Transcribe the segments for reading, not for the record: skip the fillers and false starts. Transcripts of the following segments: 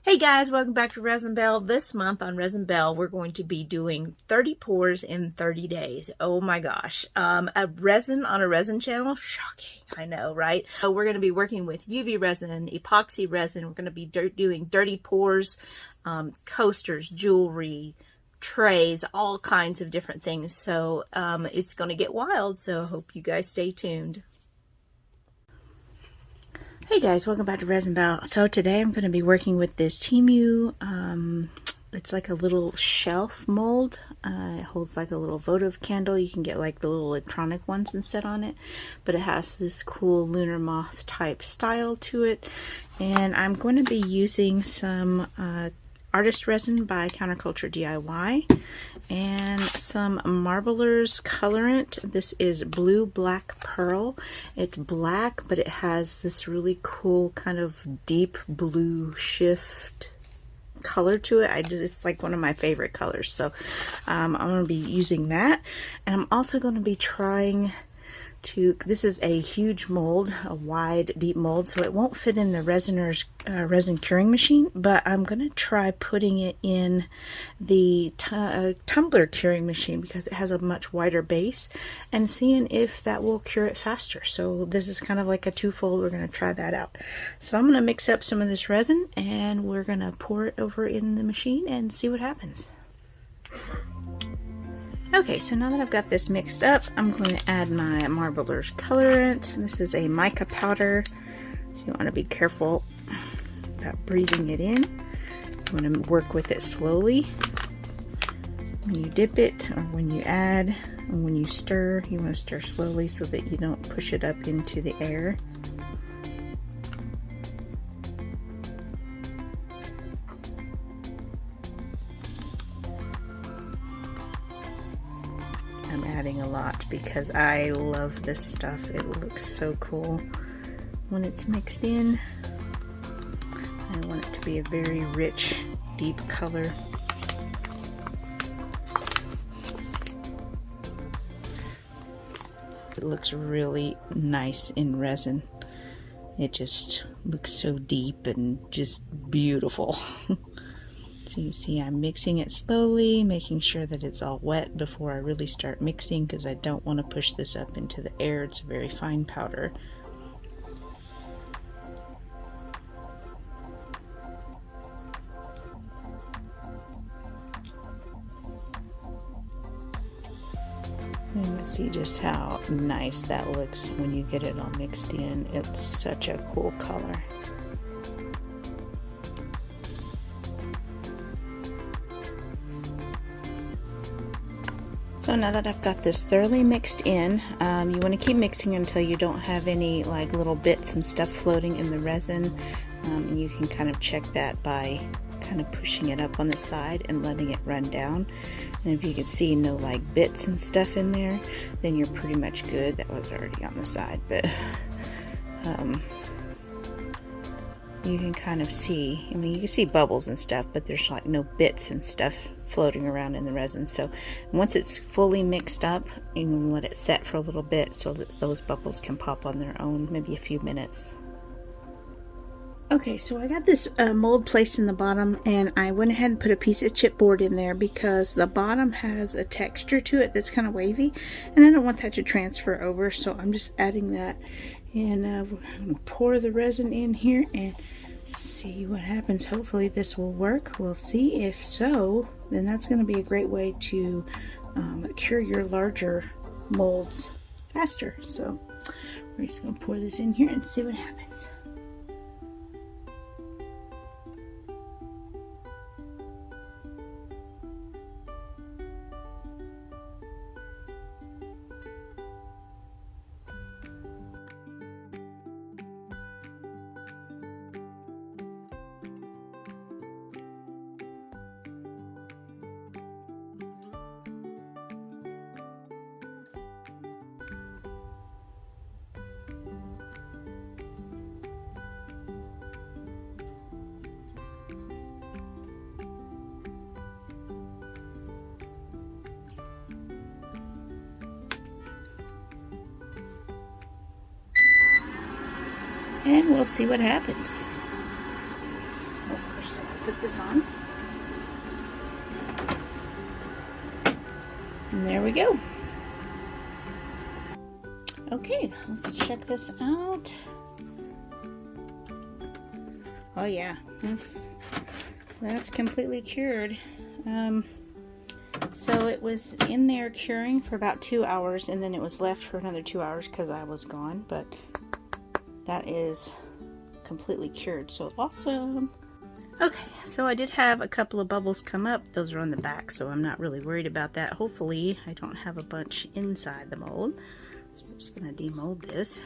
Hey guys, welcome back to Resin Bell. This month on Resin Bell, we're going to be doing 30 pours in 30 days. Oh my gosh. A resin on a resin channel? Shocking. I know, right? So we're going to be working with UV resin, epoxy resin. We're going to be doing dirty pours, coasters, jewelry, trays, all kinds of different things. So it's going to get wild. So I hope you guys stay tuned. Hey guys, welcome back to Resin Bell. So today I'm going to be working with this Temu, it's like a little shelf mold. It holds like a little votive candle. You can get like the little electronic ones and set on it. But it has this cool lunar moth type style to it. And I'm going to be using some artist resin by Counterculture DIY. And some Marbler's colorant. This is Blue Black Pearl. It's black, but it has this really cool kind of deep blue shift color to it. It's like one of my favorite colors. So I'm going to be using that. And I'm also going to be trying to, this is a huge mold, a wide, deep mold, so it won't fit in the Resiners resin curing machine, but I'm going to try putting it in the tumbler curing machine because it has a much wider base, and seeing if that will cure it faster. So this is kind of like a twofold. We're going to try that out. So I'm going to mix up some of this resin and we're going to pour it over in the machine and see what happens. Okay, so now that I've got this mixed up, I'm going to add my Marbler's colorant. This is a mica powder, so you want to be careful about breathing it in. You want to work with it slowly. When you dip it, or when you add, and when you stir, you want to stir slowly so that you don't push it up into the air. I'm adding a lot because I love this stuff. It looks so cool when it's mixed in. I want it to be a very rich, deep color. It looks really nice in resin. It just looks so deep and just beautiful. So you see I'm mixing it slowly, making sure that it's all wet before I really start mixing because I don't want to push this up into the air. It's a very fine powder. And you see just how nice that looks when you get it all mixed in. It's such a cool color. So now that I've got this thoroughly mixed in, you want to keep mixing until you don't have any like little bits and stuff floating in the resin. And you can kind of check that by kind of pushing it up on the side and letting it run down. And if you can see no like bits and stuff in there, then you're pretty much good. That was already on the side, but you can kind of see, I mean, you can see bubbles and stuff, but there's like no bits and stuff floating around in the resin. So once it's fully mixed up, you can let it set for a little bit so that those bubbles can pop on their own, maybe a few minutes. Okay, so I got this mold placed in the bottom, and I went ahead and put a piece of chipboard in there because the bottom has a texture to it that's kind of wavy, and I don't want that to transfer over, so I'm just adding that. And we're going to pour the resin in here and see what happens. Hopefully this will work. We'll see. If so, then that's going to be a great way to cure your larger molds faster. So we're just going to pour this in here and see what happens. And we'll see what happens. Oh, put this on. And there we go. Okay, let's check this out. Oh yeah, that's completely cured. So it was in there curing for about 2 hours, and then it was left for another 2 hours because I was gone, but that is completely cured, so awesome. Okay, so I did have a couple of bubbles come up. Those are on the back, so I'm not really worried about that. Hopefully I don't have a bunch inside the mold. So I'm just going to demold this.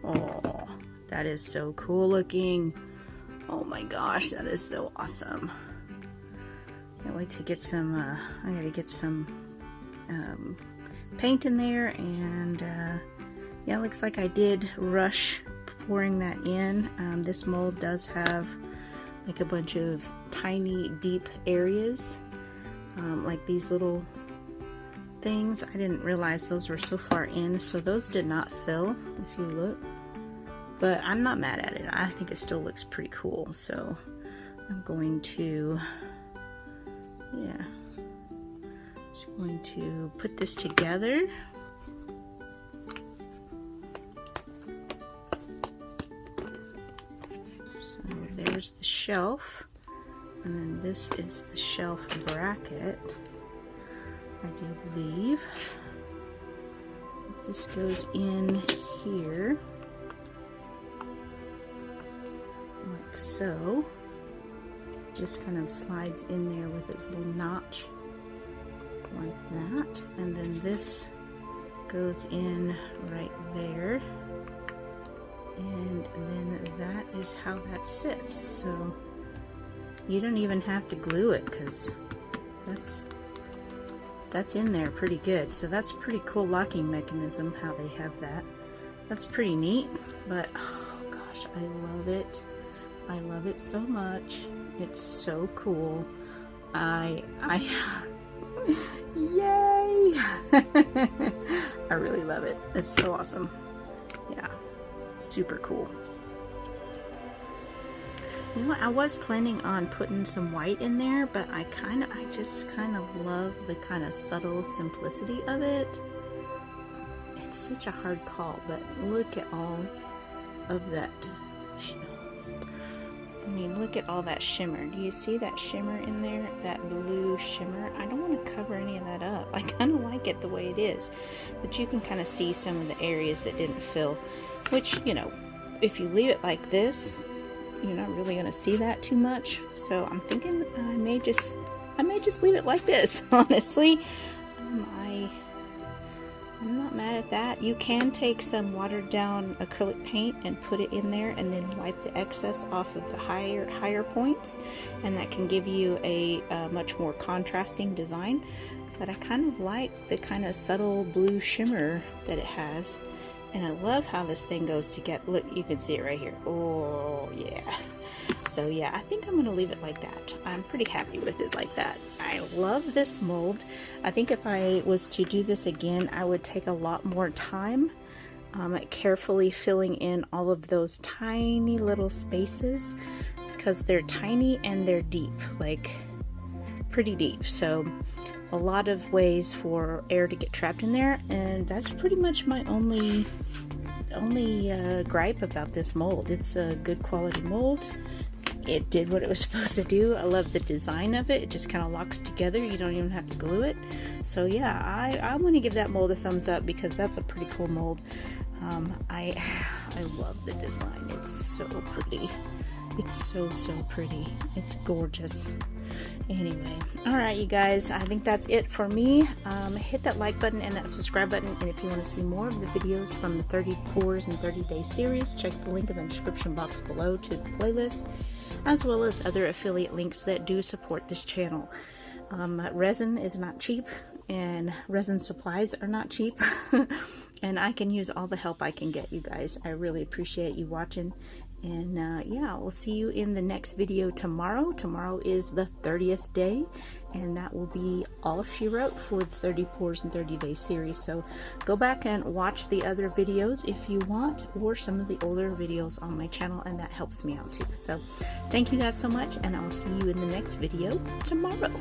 Oh, that is so cool looking. Oh my gosh, that is so awesome. Can't wait to get some, I gotta get some paint in there, and yeah, looks like I did rush pouring that in. This mold does have like a bunch of tiny deep areas, like these little things. I didn't realize those were so far in, so those did not fill, if you look. But I'm not mad at it. I think it still looks pretty cool. So I'm going to, yeah, just going to put this together. So there's the shelf, and then this is the shelf bracket, I do believe. This goes in here. Like so. Just kind of slides in there with its little notch like that, and then this goes in right there, and then that is how that sits. So you don't even have to glue it, because that's in there pretty good. So that's a pretty cool locking mechanism, how they have that. That's pretty neat. But oh gosh, I love it. I love it so much. It's so cool. Yay! I really love it. It's so awesome. Yeah, super cool. You know what? I was planning on putting some white in there, but I just kind of love the kind of subtle simplicity of it. It's such a hard call, but look at all of that. I mean, look at all that shimmer. Do you see that shimmer in there? That blue shimmer? I don't want to cover any of that up. I kind of like it the way it is. But you can kind of see some of the areas that didn't fill. Which, you know, if you leave it like this, you're not really going to see that too much. So I'm thinking I may just leave it like this, honestly. I'm not mad at that. You can take some watered down acrylic paint and put it in there, and then wipe the excess off of the higher points, and that can give you a much more contrasting design. But I kind of like the kind of subtle blue shimmer that it has, and I love how this thing goes together. Look, you can see it right here. Oh yeah. So yeah, I think I'm going to leave it like that. I'm pretty happy with it like that. I love this mold. I think if I was to do this again, I would take a lot more time at carefully filling in all of those tiny little spaces, because they're tiny and they're deep, like pretty deep. So a lot of ways for air to get trapped in there, and that's pretty much my only gripe about this mold. It's a good quality mold. It did what it was supposed to do. I love the design of it. It just kind of locks together. You don't even have to glue it. So yeah, I want to give that mold a thumbs up, because that's a pretty cool mold. I love the design. It's so pretty. It's so pretty. It's gorgeous. Anyway, alright you guys, I think that's it for me. Hit that like button and that subscribe button, and if you want to see more of the videos from the 30 Pours and 30 Day series, check the link in the description box below to the playlist, as well as other affiliate links that do support this channel. Resin is not cheap, and resin supplies are not cheap, and I can use all the help I can get, you guys. I really appreciate you watching, And yeah, we'll see you in the next video tomorrow. Tomorrow is the 30th day, and that will be all she wrote for the 30 Pours in 30 Days series. So go back and watch the other videos if you want, or some of the older videos on my channel, and that helps me out too. So thank you guys so much, and I'll see you in the next video tomorrow.